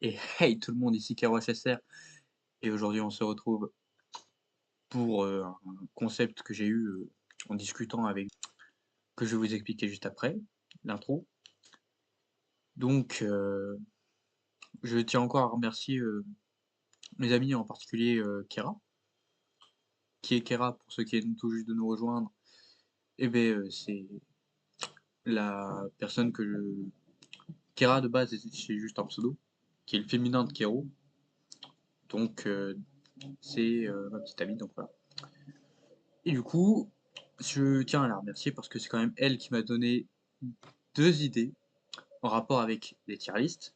Et hey tout le monde, ici Kero HSR et aujourd'hui on se retrouve pour, un concept que j'ai eu, en discutant avec que je vais vous expliquer juste après, l'intro. Donc, je tiens encore à remercier, mes amis, en particulier, Kera. Qui est Kera pour ceux qui viennent tout juste de nous rejoindre? Et beh, c'est la personne que je Kera de base c'est juste un pseudo, qui est le féminin de Kero, donc c'est, ma petite amie, donc voilà. Et du coup, je tiens à la remercier parce que c'est quand même elle qui m'a donné 2 idées en rapport avec les tier lists.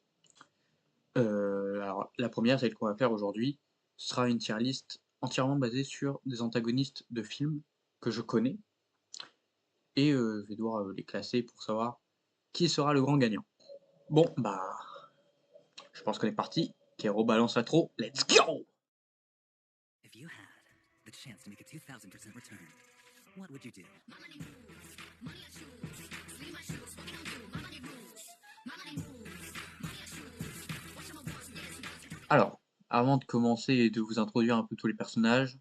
Alors la première, celle qu'on va faire aujourd'hui, ce sera une tier list entièrement basée sur des antagonistes de films que je connais et je vais devoir, les classer pour savoir qui sera le grand gagnant. Bon, bah, je pense qu'on est parti. Kero balance l'intro, let's go! If you had the chance to make a 2000% return, what would you do? Alors, avant de commencer et de vous introduire un peu tous les personnages,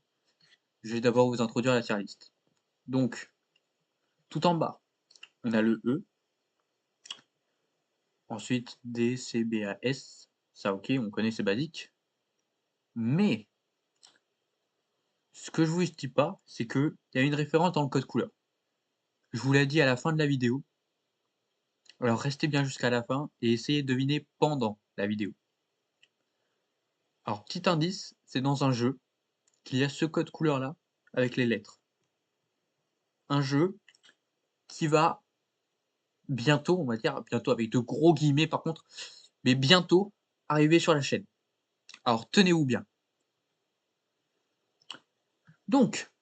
je vais d'abord vous introduire la tier list. Donc, tout en bas, on a le E, ensuite D, C, B, A, S, ça OK, on connaît, c'est basique. Mais, ce que je vous dis pas, c'est qu'il y a une référence dans le code couleur. Je vous l'ai dit à la fin de la vidéo, alors restez bien jusqu'à la fin et essayez de deviner pendant la vidéo. Alors, petit indice, c'est dans un jeu qu'il y a ce code couleur là avec les lettres. Un jeu qui va bientôt, on va dire, bientôt avec de gros guillemets par contre, mais bientôt arriver sur la chaîne. Alors tenez-vous bien. Donc,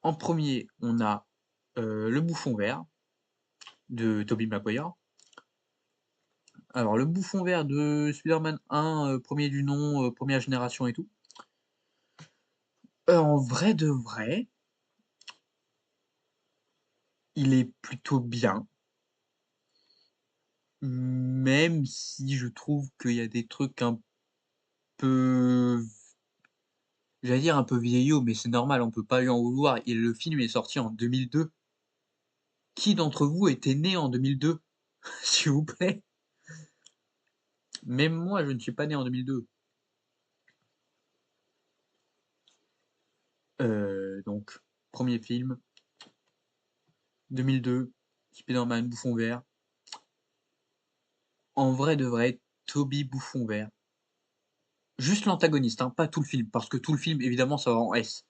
en premier, on a le bouffon vert de Tobey Maguire. Alors, le bouffon vert de Spider-Man 1, premier du nom, première génération et tout. En vrai de vrai, il est plutôt bien. Même si je trouve qu'il y a des trucs un peu, j'allais dire un peu vieillots, mais c'est normal, on peut pas lui en vouloir. Et le film est sorti en 2002. Qui d'entre vous était né en 2002? S'il vous plaît? Même moi, je ne suis pas né en 2002. Donc, premier film, 2002, Spider-Man Bouffon Vert. En vrai de vrai, Toby Bouffon Vert. Juste l'antagoniste, hein, pas tout le film, parce que tout le film, évidemment, ça va en S.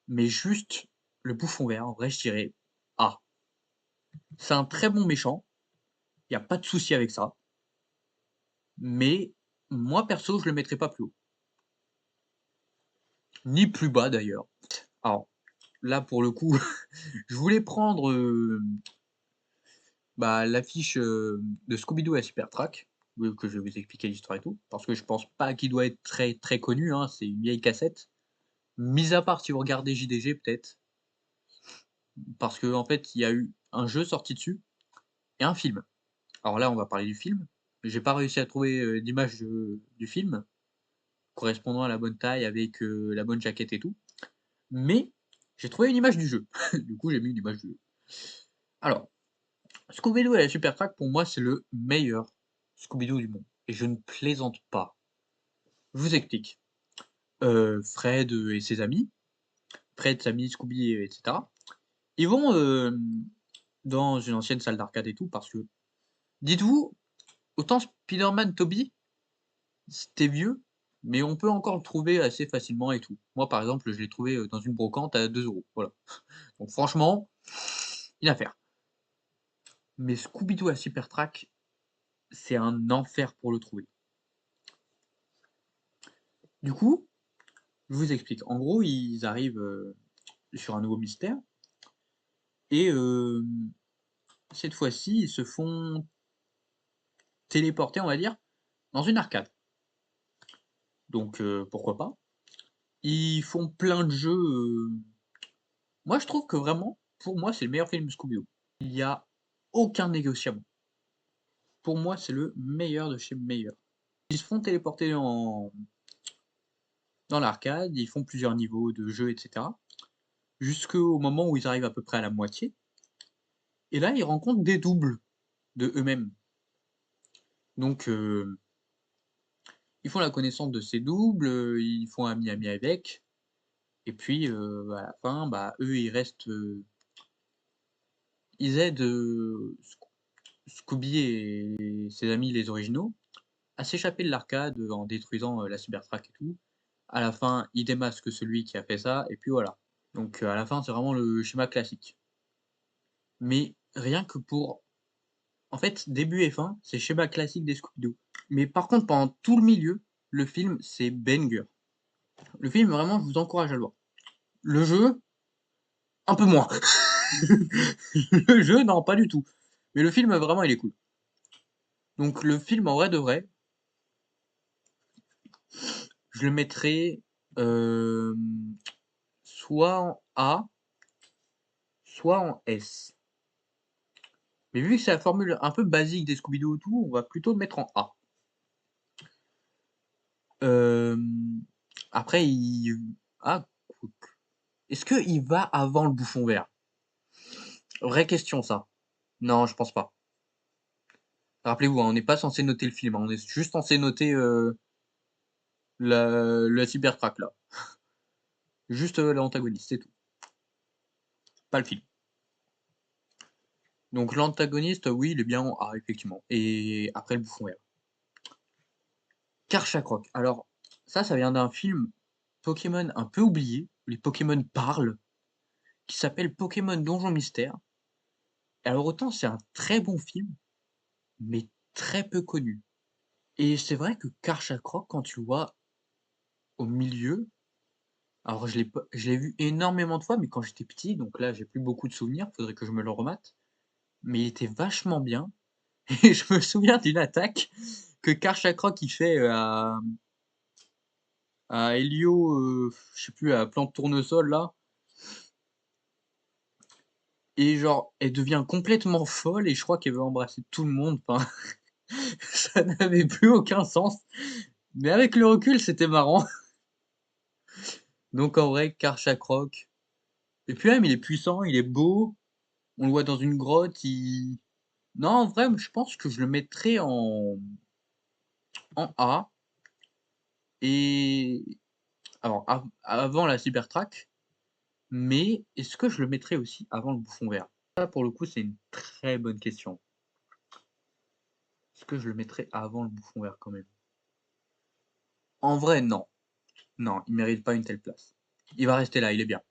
Mais juste le Bouffon Vert, en vrai, je dirais A. C'est un très bon méchant, il y a pas de souci avec ça. Mais moi, perso, je le mettrais pas plus haut. Ni plus bas d'ailleurs. Alors, là, pour le coup, je voulais prendre, bah, l'affiche, de Scooby-Doo à Super Track, que je vais vous expliquer l'histoire et tout, parce que je pense pas qu'il doit être très, très connu, hein, c'est une vieille cassette. Mis à part si vous regardez JDG peut-être, parce qu'en fait, il y a eu un jeu sorti dessus et un film. Alors là, on va parler du film. J'ai pas réussi à trouver, d'image du film, correspondant à la bonne taille avec, la bonne jaquette et tout, mais j'ai trouvé une image du jeu. Du coup, j'ai mis une image du jeu. Alors, Scooby-Doo et la Super Track, pour moi, c'est le meilleur Scooby-Doo du monde et je ne plaisante pas. Je vous explique. Fred, et ses amis, Fred, Sammy, Scooby, et cetera, ils vont, dans une ancienne salle d'arcade et tout parce que dites-vous, autant Spider-Man Tobey, c'était vieux, mais on peut encore le trouver assez facilement et tout. Moi, par exemple, je l'ai trouvé, dans une brocante à 2 €, voilà. Donc franchement, une affaire. Mais Scooby-Doo à Super Track, c'est un enfer pour le trouver. Du coup, je vous explique. En gros, ils arrivent, sur un nouveau mystère et cette fois-ci, ils se font téléporter, on va dire, dans une arcade. Donc pourquoi pas. Ils font plein de jeux, moi je trouve que vraiment, pour moi, c'est le meilleur film Scooby-Doo. Il y a aucun négociable. Pour moi, c'est le meilleur de chez meilleurs. Ils se font téléporter dans l'arcade, ils font plusieurs niveaux de jeu et cetera, jusqu'au moment où ils arrivent à peu près à la moitié et là, ils rencontrent des doubles de eux-mêmes. Donc ils font la connaissance de ces doubles, ils font ami-ami avec et puis, à la fin, bah, eux, ils restent, ils aident, Scooby et ses amis les originaux à s'échapper de l'arcade, en détruisant, la Cybertruck et tout. À la fin, ils démasquent celui qui a fait ça et puis voilà. Donc à la fin, c'est vraiment le schéma classique. Mais rien que pour en fait, début et fin, c'est schéma classique des Scooby-Doo. Mais par contre, pendant tout le milieu, le film, c'est banger. Le film, vraiment, je vous encourage à le voir. Le jeu, un peu moins. Le jeu, non, pas du tout. Mais le film, vraiment, il est cool. Donc le film, en vrai de vrai, je le mettrais soit en A, soit en S. Mais vu que c'est la formule un peu basique des Scooby-Doo et tout, on va plutôt le mettre en A. Après, ah, est-ce qu'il va avant le bouffon vert? Vraie question ça. Non, je pense pas. Rappelez-vous, hein, on n'est pas censé noter le film, hein, on est juste censé noter, la Cybertruck là. Juste, l'antagoniste, c'est tout. Pas le film. Donc l'antagoniste, oui, il est bien en A effectivement et après le bouffon vert. Karchakroc. Alors ça vient d'un film Pokémon un peu oublié, où les Pokémon parlent, qui s'appelle Pokémon Donjon Mystère. Alors autant c'est un très bon film, mais très peu connu. Et c'est vrai que Karchakroc, quand tu le vois au milieu, alors je l'ai vu énormément de fois, mais quand j'étais petit, donc là j'ai plus beaucoup de souvenirs, faudrait que je me le remate. Mais il était vachement bien. Et je me souviens d'une attaque que Karchakroc il fait à Helio, je sais plus, à Plante Tournesol là. Et genre, elle devient complètement folle et je crois qu'elle veut embrasser tout le monde. Enfin, ça n'avait plus aucun sens. Mais avec le recul, c'était marrant. Donc en vrai, Karchakroc. Et puis même, il est puissant, il est beau. On le voit dans une grotte. Non, en vrai, je pense que je le mettrais en A. Et alors, avant la Cybertruck. Mais est-ce que je le mettrais aussi avant le bouffon vert? Ça, pour le coup, c'est une très bonne question. Est-ce que je le mettrais avant le bouffon vert quand même? En vrai, non. Non, il mérite pas une telle place. Il va rester là, il est bien.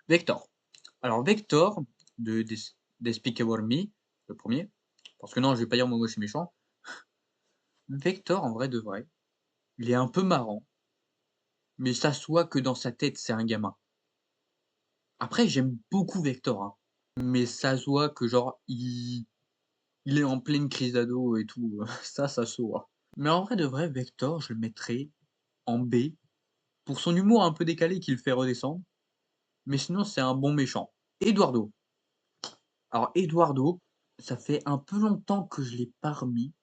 Vector. Alors Vector de Despicable Me, le premier, parce que non, je vais pas dire moi moche et méchant. Vector, en vrai de vrai, il est un peu marrant, mais ça se voit que dans sa tête, c'est un gamin. Après, j'aime beaucoup Vector, hein, mais ça se voit que genre il est en pleine crise d'ado et tout, ça se voit. Mais en vrai de vrai, Vector, je le mettrais en B, pour son humour un peu décalé qui le fait redescendre, mais sinon c'est un bon méchant. Eduardo. Alors Eduardo, ça fait un peu longtemps que je l'ai pas remis,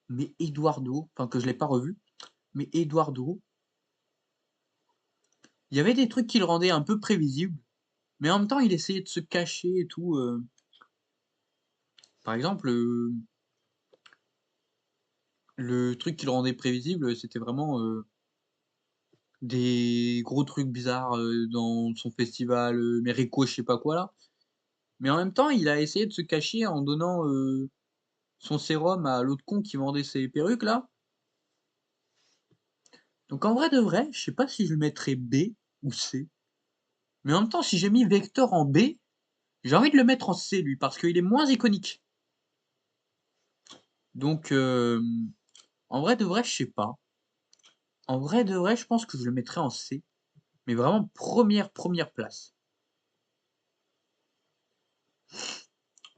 mais Eduardo, enfin que je l'ai pas revu, mais Eduardo, il y avait des trucs qui le rendaient un peu prévisible, mais en même temps il essayait de se cacher et tout. Par exemple, le truc qui le rendait prévisible, c'était vraiment des gros trucs bizarres dans son festival, Mérico, je sais pas quoi là. Mais en même temps, il a essayé de se cacher en donnant son sérum à l'autre con qui vendait ses perruques là. Donc en vrai de vrai, je sais pas si je le mettrais B ou C. Mais en même temps, si j'ai mis Vector en B, j'ai envie de le mettre en C lui, parce qu'il est moins iconique. Donc en vrai de vrai, je sais pas. En vrai de vrai, je pense que je le mettrais en C. Mais vraiment première place.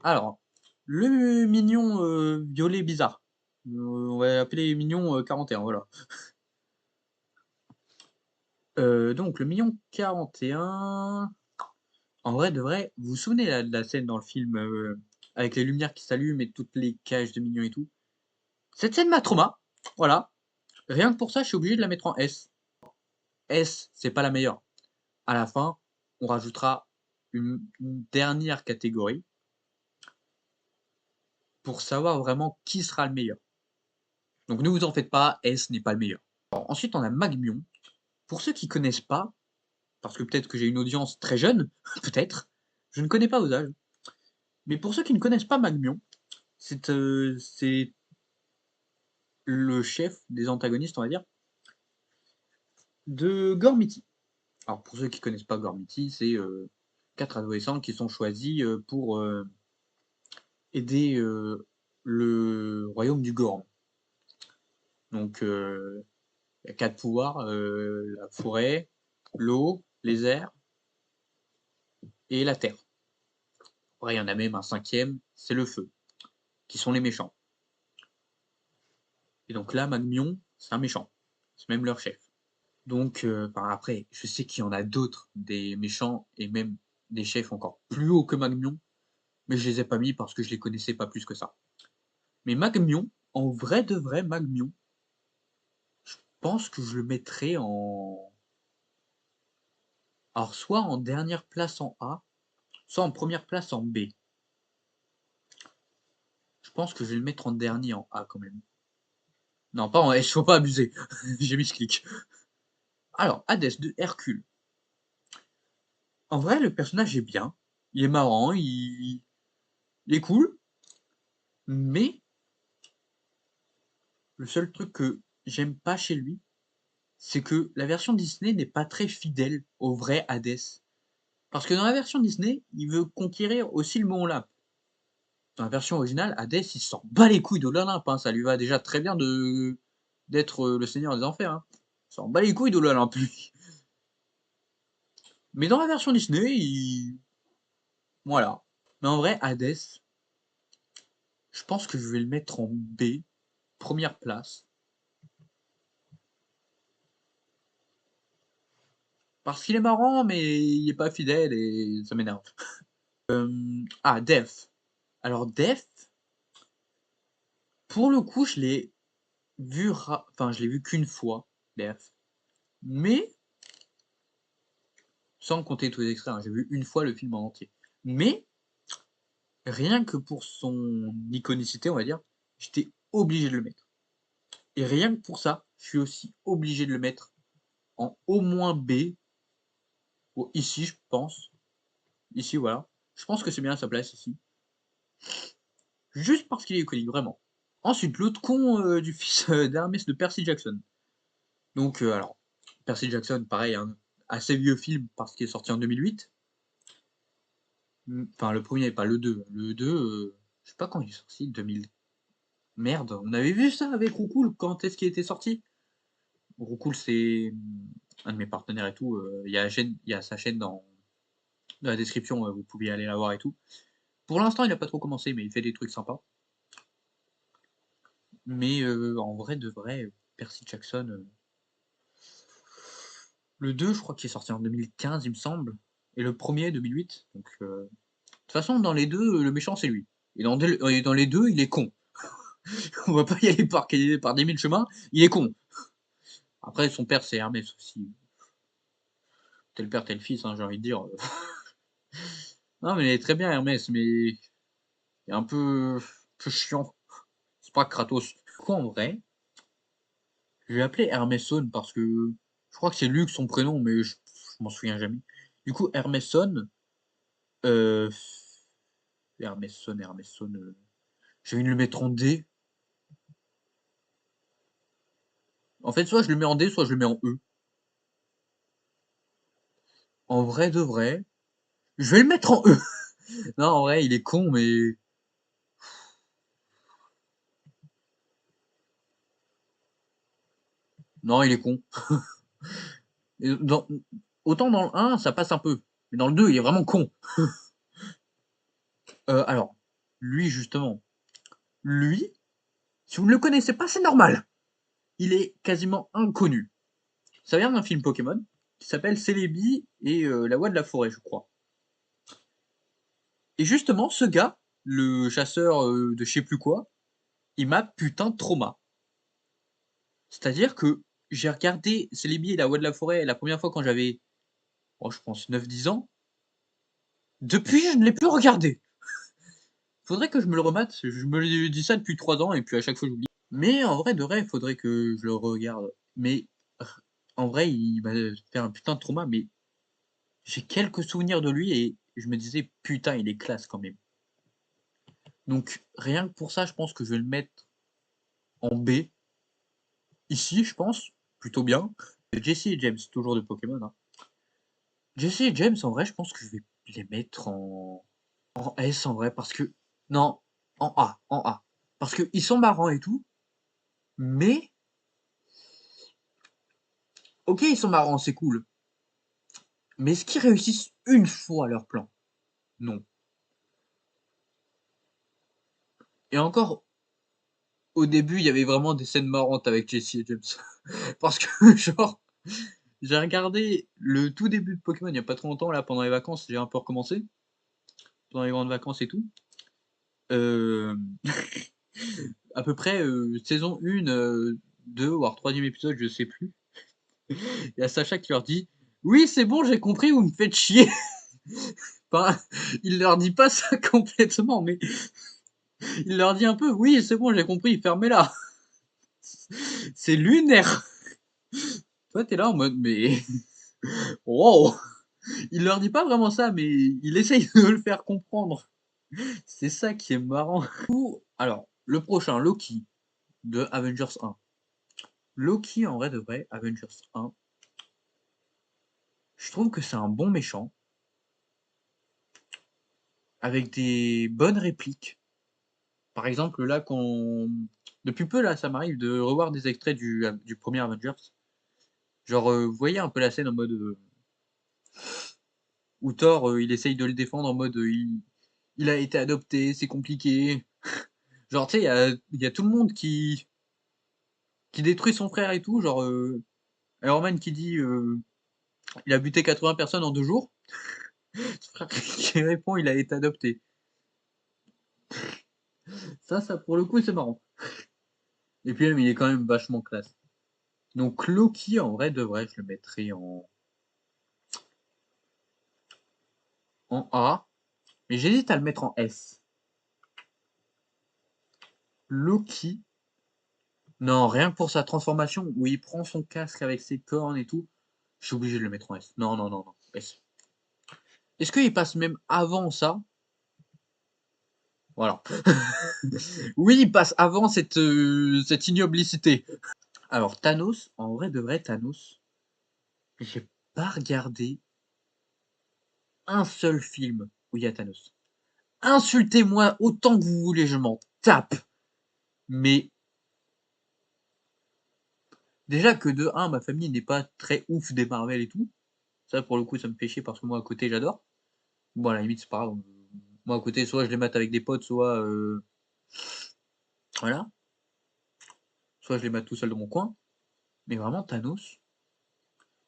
Alors, le mignon violet bizarre. On va l'appeler mignon 41, voilà. Donc le mignon 41, en vrai de vrai, vous vous souvenez là, de la scène dans le film avec les lumières qui s'allument et toutes les cages de mignons et tout? Cette scène m'a trauma. Voilà, rien que pour ça, je suis obligé de la mettre en S. S, c'est pas la meilleure. À la fin, on rajoutera une dernière catégorie pour savoir vraiment qui sera le meilleur. Donc ne vous en faites pas, S n'est pas le meilleur. Alors, ensuite, on a Magmion. Pour ceux qui connaissent pas, parce que peut-être que j'ai une audience très jeune, peut-être, je ne connais pas vos âges, mais pour ceux qui ne connaissent pas Magmion, c'est le chef des antagonistes, on va dire, de Gormiti. Alors pour ceux qui connaissent pas Gormiti, c'est 4 adolescents qui sont choisis pour aider le royaume du Gorm. Donc il y a 4 pouvoirs, la forêt, l'eau, les airs et la terre. Après, il y en a même un 5e, c'est le feu, qui sont les méchants. Et donc là, Magmion, c'est un méchant. C'est même leur chef. Donc, après, je sais qu'il y en a d'autres, des méchants et même des chefs encore plus hauts que Magmion, mais je les ai pas mis parce que je les connaissais pas plus que ça. Mais Magmion, en vrai de vrai, Magmion, je pense que je le mettrais en... Alors, soit en dernière place en A, soit en première place en B. Je pense que je vais le mettre en dernier en A quand même. Non, pas en S, faut pas abuser. J'ai mis ce clic. Alors, Hadès de Hercule. En vrai, le personnage est bien. Il est marrant, il est cool. Mais le seul truc que j'aime pas chez lui, c'est que la version Disney n'est pas très fidèle au vrai Hadès. Parce que dans la version Disney, il veut conquérir aussi le Mont Olympe. Dans la version originale, Hadès, il s'en bat les couilles de l'Olympe, hein. Ça lui va déjà très bien d'être le seigneur des enfers, hein. Il s'en bat les couilles de l'Olympe, lui. Mais dans la version Disney, voilà. Mais en vrai, Hadès, je pense que je vais le mettre en B, première place. Parce qu'il est marrant, mais il est pas fidèle et ça m'énerve. Def. Alors Def, pour le coup, je l'ai vu qu'une fois, Def. Mais, sans compter tous les extraits, hein, j'ai vu une fois le film en entier. Mais, rien que pour son iconicité, on va dire, j'étais obligé de le mettre. Et rien que pour ça, je suis aussi obligé de le mettre en au moins B, ou ici, je pense. Ici, voilà. Je pense que c'est bien à sa place ici. Juste parce qu'il est iconique, vraiment. Ensuite, l'autre con du fils d'Hermès de Percy Jackson. Donc, alors, Percy Jackson, pareil, un assez vieux film parce qu'il est sorti en 2008. Enfin, le premier, pas le 2. Le 2, je sais pas quand il est sorti, 2000. Merde, on avait vu ça avec Roucoule, quand est-ce qu'il était sorti? Roucoule, c'est un de mes partenaires et tout. Il y a sa chaîne dans la description, vous pouvez aller la voir et tout. Pour l'instant, il a pas trop commencé, mais il fait des trucs sympas. Mais en vrai de vrai, Percy Jackson, le 2, je crois qu'il est sorti en 2015, il me semble, et le premier 2008. Donc, de toute façon, dans les deux, le méchant, c'est lui. Et dans les deux, il est con. On va pas y aller par des mille chemins, il est con. Après, son père, c'est Hermès aussi. Tel père, tel fils, hein, j'ai envie de dire. Non, mais il est très bien, Hermès, mais il est un peu chiant. C'est pas Kratos. Quoi, en vrai, je vais appeler Hermesson parce que je crois que c'est Luc son prénom, mais je m'en souviens jamais. Du coup, Hermesson, euh, Hermesson, je vais le mettre en D. En fait, soit je le mets en D, soit je le mets en E. En vrai de vrai, je vais le mettre en E. Non, en vrai, il est con, mais non, il est con. Et autant dans le 1, ça passe un peu, mais dans le 2, il est vraiment con. Alors, lui, justement, lui, si vous ne le connaissez pas, c'est normal. Il est quasiment inconnu. Ça vient d'un film Pokémon qui s'appelle Celebi et la voix de la forêt, je crois. Et justement, ce gars, le chasseur de je sais plus quoi, il m'a putain de trauma. C'est-à-dire que j'ai regardé Célébi et la Voix de la forêt la première fois quand j'avais, oh, je pense 9-10 ans. Depuis, je ne l'ai plus regardé. Faudrait que je me le remate. Je me dis ça depuis 3 ans et puis à chaque fois j'oublie. Mais en vrai de vrai, il faudrait que je le regarde. Mais en vrai, il m'a fait un putain de trauma, mais j'ai quelques souvenirs de lui et je me disais: «Putain, il est classe quand même». Donc rien que pour ça, je pense que je vais le mettre en B. Ici, je pense, plutôt bien. Jesse et James, toujours de Pokémon, hein. Jesse et James, en vrai, je pense que je vais les mettre en S en vrai, parce que non, en A. Parce qu'ils sont marrants et tout, mais OK, ils sont marrants, c'est cool. Mais est-ce qu'ils réussissent une fois leur plan? Non. Et encore, au début, il y avait vraiment des scènes marrantes avec Jesse et James. Parce que genre, j'ai regardé le tout début de Pokémon il y a pas trop longtemps, là, pendant les vacances, j'ai un peu recommencé, pendant les grandes vacances et tout. Hem, à peu près, saison 1, 2 voire 3e épisode, je sais plus. Il y a Sacha qui leur dit: «Oui, c'est bon, j'ai compris, vous me faites chier». Enfin, il leur dit pas ça complètement, mais il leur dit un peu: «Oui, c'est bon, j'ai compris, fermez-la». C'est lunaire. Toi, tu es là en mode: «Mais wow!» Il leur dit pas vraiment ça, mais il essaye de le faire comprendre. C'est ça qui est marrant. Ou alors, le prochain, Loki, de Avengers 1. Loki, en vrai de vrai, Avengers 1, je trouve que c'est un bon méchant, avec des bonnes répliques. Par exemple, là, quand depuis peu, là, ça m'arrive de revoir des extraits du premier Avengers. Genre, vous voyez un peu la scène en mode, où Thor, il essaye de le défendre en mode, il a été adopté, c'est compliqué. Genre, tu sais, il y a tout le monde qui détruit son frère et tout, genre, Iron Man qui dit, il a buté 80 personnes en 2 jours. Son frère qui répond: «Il a été adopté». Ça pour le coup, c'est marrant. Et puis même, il est quand même vachement classe. Donc Loki, en vrai de vrai, je le mettrais en A, mais j'hésite à le mettre en S. Loki, non, rien que pour sa transformation, où il prend son casque avec ses cornes et tout, je suis obligé de le mettre en S. Non, non, non, non, S. Est-ce qu'il passe même avant ça? Voilà. Oui, il passe avant cette ignoblicité. Alors Thanos, en vrai de vrai, Thanos, j'ai pas regardé un seul film où il y a Thanos. Insultez-moi autant que vous voulez, je m'en tape. Mais déjà que de un, ma famille n'est pas très ouf des Marvel et tout. Ça, pour le coup, ça me fait chier parce que moi, à côté, j'adore. Bon, à la limite, c'est pas grave. Moi, à côté, soit je les mate avec des potes, soit, voilà, soit je les mate tout seul dans mon coin. Mais vraiment, Thanos,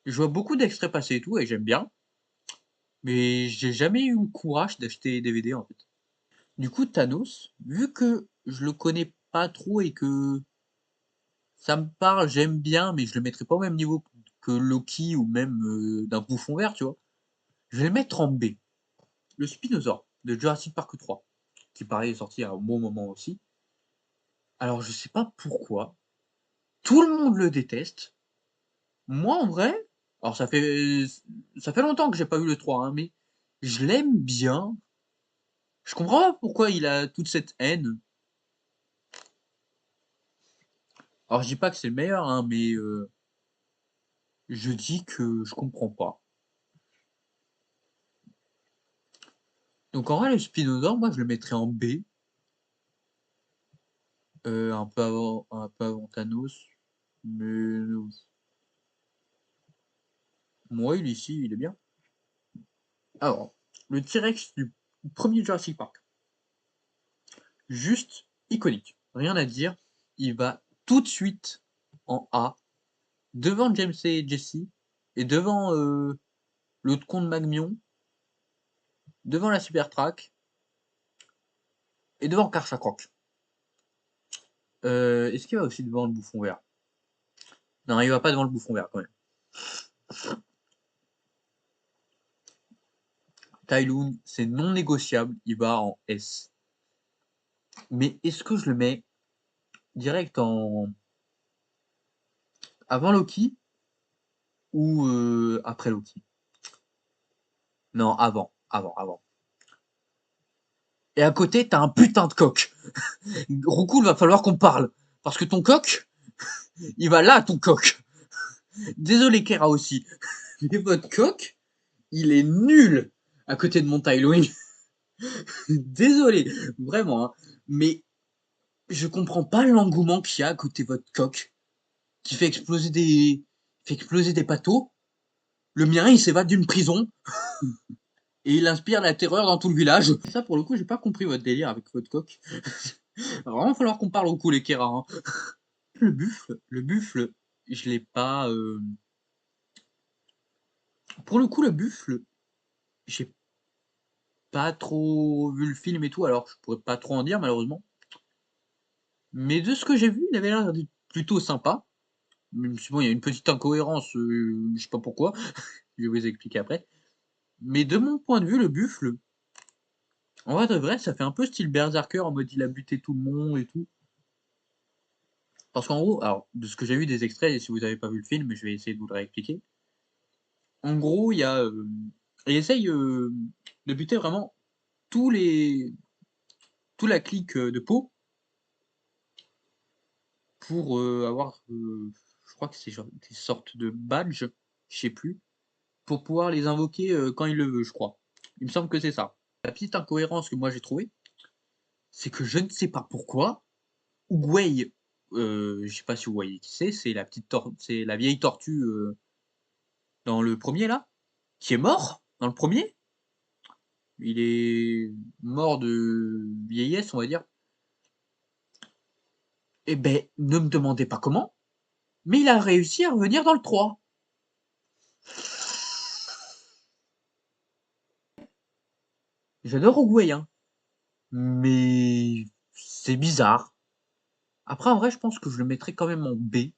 je vois beaucoup d'extraits passer et tout, et j'aime bien. Mais j'ai jamais eu le courage d'acheter les DVD, en fait. Du coup, Thanos, vu que je le connais pas trop et que ça me parle, j'aime bien, mais je le mettrai pas au même niveau que Loki ou même, d'un Bouffon Vert, tu vois? Je vais le mettre en B. Le Spinosaure de Jurassic Park 3, qui pareil est sorti à un bon moment aussi. Alors je sais pas pourquoi, tout le monde le déteste. Moi en vrai, alors ça fait longtemps que j'ai pas vu le 3, hein, mais je l'aime bien. Je comprends pas pourquoi il a toute cette haine. Alors je dis pas que c'est le meilleur, hein, mais je dis que je comprends pas. Donc en vrai, le Spinosaure, moi je le mettrais en B, un peu avant Thanos, mais moi il ici, il est bien. Alors, le T-Rex du premier Jurassic Park, juste iconique, rien à dire. Il va tout de suite en A, devant James et Jesse, et devant l'autre con de Magmion, devant la Super Track, et devant Karchakroc. Est-ce qu'il va aussi devant le Bouffon Vert? Non, il va pas devant le bouffon vert quand même. Tai Lung, c'est non négociable, il va en S. Mais est-ce que je le mets direct en avant Loki ou après Loki? Non, avant. Et à côté, t'as un putain de coq. Roukoul, va falloir qu'on parle. Parce que ton coq, il va là, ton coq. Désolé, Kera aussi. Mais votre coq, il est nul à côté de mon Tai Lung. Désolé, vraiment. Hein. Mais je comprends pas l'engouement qu'il y a à côté de votre coq qui fait exploser des bateaux. Le mien, il s'évade d'une prison et il inspire la terreur dans tout le village. Ça, pour le coup, j'ai pas compris votre délire avec votre coq. Il va vraiment falloir qu'on parle au coup, les Kera. Hein. Le buffle, je l'ai pas. Pour le coup, le buffle, j'ai pas trop vu le film et tout, alors je pourrais pas trop en dire malheureusement. Mais de ce que j'ai vu, il avait l'air d'être plutôt sympa. Même si bon, il y a une petite incohérence, je sais pas pourquoi, je vais vous expliquer après. Mais de mon point de vue, le buffle, en vrai de vrai, ça fait un peu style Berserker en mode il a buté tout le monde et tout. Parce qu'en gros, alors de ce que j'ai vu des extraits, et si vous avez pas vu le film, je vais essayer de vous le réexpliquer. En gros, il essaye de buter vraiment tous les, toute la clique de peau pour avoir, je crois que c'est genre des sortes de badges, je sais plus, pour pouvoir les invoquer quand il le veut, je crois. Il me semble que c'est ça. La petite incohérence que moi j'ai trouvée, c'est que je ne sais pas pourquoi, Oogway, je sais pas si vous voyez qui c'est c'est la vieille tortue dans le premier là, qui est mort dans le premier. Il est mort de vieillesse, on va dire. Eh ben, ne me demandez pas comment, mais il a réussi à revenir dans le 3. J'adore Oogway, hein, mais c'est bizarre. Après, en vrai, je pense que je le mettrais quand même en B,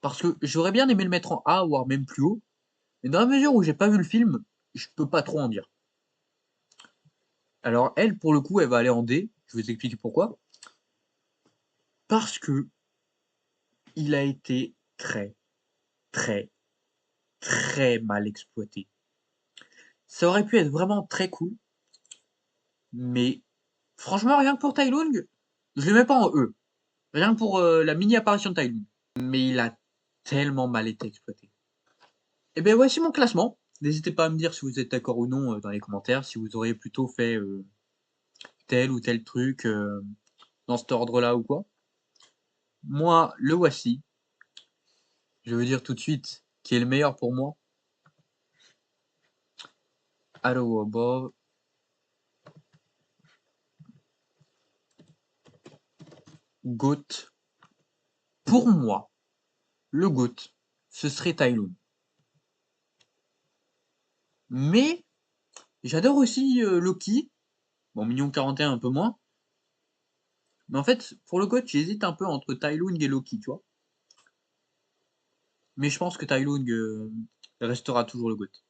parce que j'aurais bien aimé le mettre en A, voire même plus haut, mais dans la mesure où j'ai pas vu le film, je peux pas trop en dire. Alors elle, pour le coup, elle va aller en D, je vais vous expliquer pourquoi. Parce que il a été très, très, très mal exploité. Ça aurait pu être vraiment très cool, mais franchement, rien que pour Tai Lung, je le mets pas en E. Rien que pour la mini apparition de Tai Lung. Mais il a tellement mal été exploité. Et bien voici mon classement. N'hésitez pas à me dire si vous êtes d'accord ou non dans les commentaires, si vous auriez plutôt fait tel ou tel truc dans cet ordre-là ou quoi. Moi, le voici. Je veux dire tout de suite qui est le meilleur pour moi. Hello Above. GOAT. Pour moi, le GOAT, ce serait Tai Lung. Mais j'adore aussi Loki. Bon, Mignon 41 un peu moins. Mais en fait, pour le GOAT, j'hésite un peu entre Tai Lung et Loki, tu vois. Mais je pense que Tai Lung restera toujours le GOAT.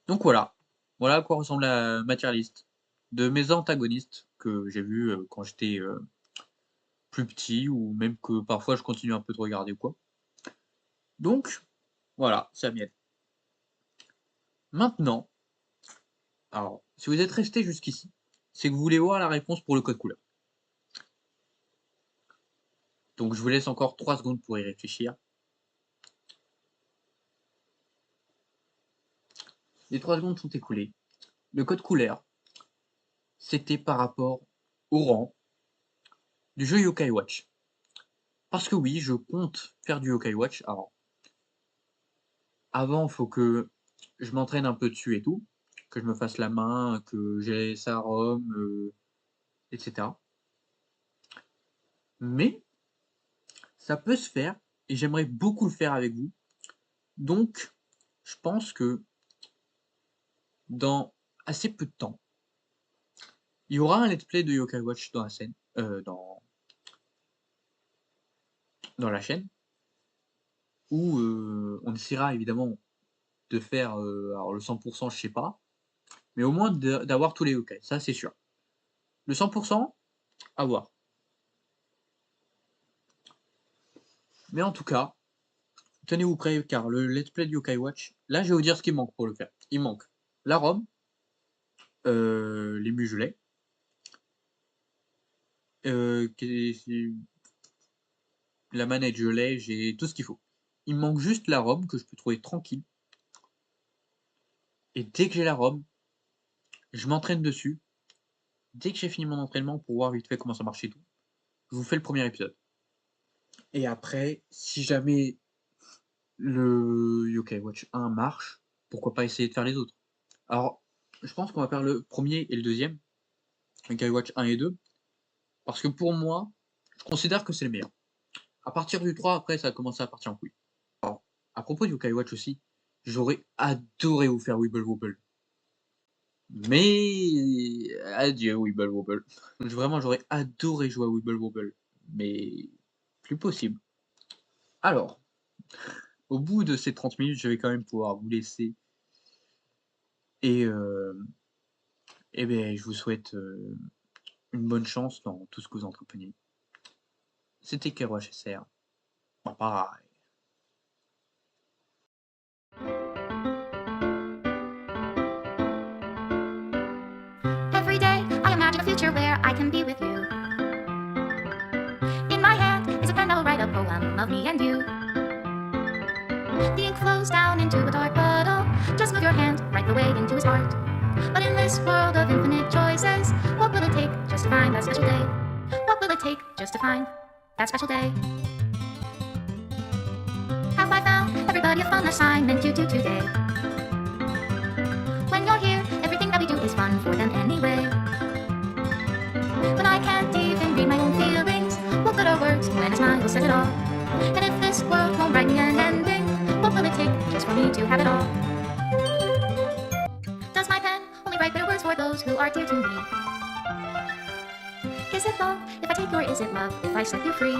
Donc voilà. Voilà à quoi ressemble la matière liste de mes antagonistes que j'ai vus quand j'étais plus petit ou même que parfois je continue un peu de regarder ou quoi. Donc, voilà, c'est la mienne. Maintenant, alors, si vous êtes resté jusqu'ici, c'est que vous voulez voir la réponse pour le code couleur. Donc je vous laisse encore 3 secondes pour y réfléchir. Les 3 secondes sont écoulées. Le code couleur, c'était par rapport au rang du jeu Yokai Watch. Parce que oui, je compte faire du Yokai Watch. Alors, avant, il faut que je m'entraîne un peu dessus et tout, que je me fasse la main, que j'ai ça ROM, etc. Mais ça peut se faire et j'aimerais beaucoup le faire avec vous. Donc, je pense que dans assez peu de temps, il y aura un let's play de Yokai Watch dans la scène, dans la chaîne où, on essaiera évidemment de faire, alors le 100 je sais pas, mais au moins d'avoir tous les yokai, ça c'est sûr. Le 100 à voir. Mais en tout cas, tenez-vous prêts car le let's play de Yokai Watch, là je vais vous dire ce qu'il manque pour le faire. Il manque la ROM, les muselets, la manette je l'ai, j'ai tout ce qu'il faut. Il me manque juste la ROM que je peux trouver tranquille. Et dès que j'ai la ROM, je m'entraîne dessus. Dès que j'ai fini mon entraînement pour voir vite fait comment ça marche et tout, je vous fais le premier épisode. Et après, si jamais le Yokai Watch 1 marche, pourquoi pas essayer de faire les autres. Alors, je pense qu'on va faire le premier et le deuxième, Yokai Watch 1 et 2, parce que pour moi, je considère que c'est le meilleur. À partir du 3, après, ça a commencé à partir en couille. Alors, à propos de Yokai Watch aussi, j'aurais adoré vous faire Wibble Wobble. Mais adieu Wibble Wobble. Vraiment, j'aurais adoré jouer à Wibble Wobble, mais plus possible. Alors, au bout de ces 30 minutes, je vais quand même pouvoir vous laisser. Et, je vous souhaite une bonne chance dans tout ce que vous entreprenez. C'était Kero HSR. Bye bye. Every day I imagine a future where I can be with you. In my hand is a pen that will write a poem of me and you. The ink flows down into a dark puddle. Just move your hand right the way into his heart. But in this world of infinite choices, what will it take just to find that special day? What will it take just to find that special day? Have I found everybody a fun assignment to do today? When you're here, everything that we do is fun for them anyway. When I can't even read my own feelings, what good are words when a smile says it all? And if this world won't write me an ending, what will it take just for me to have it all? Does my pen only write bitter words for those who are dear to me? Is it love if I take, or is it love if I set you free?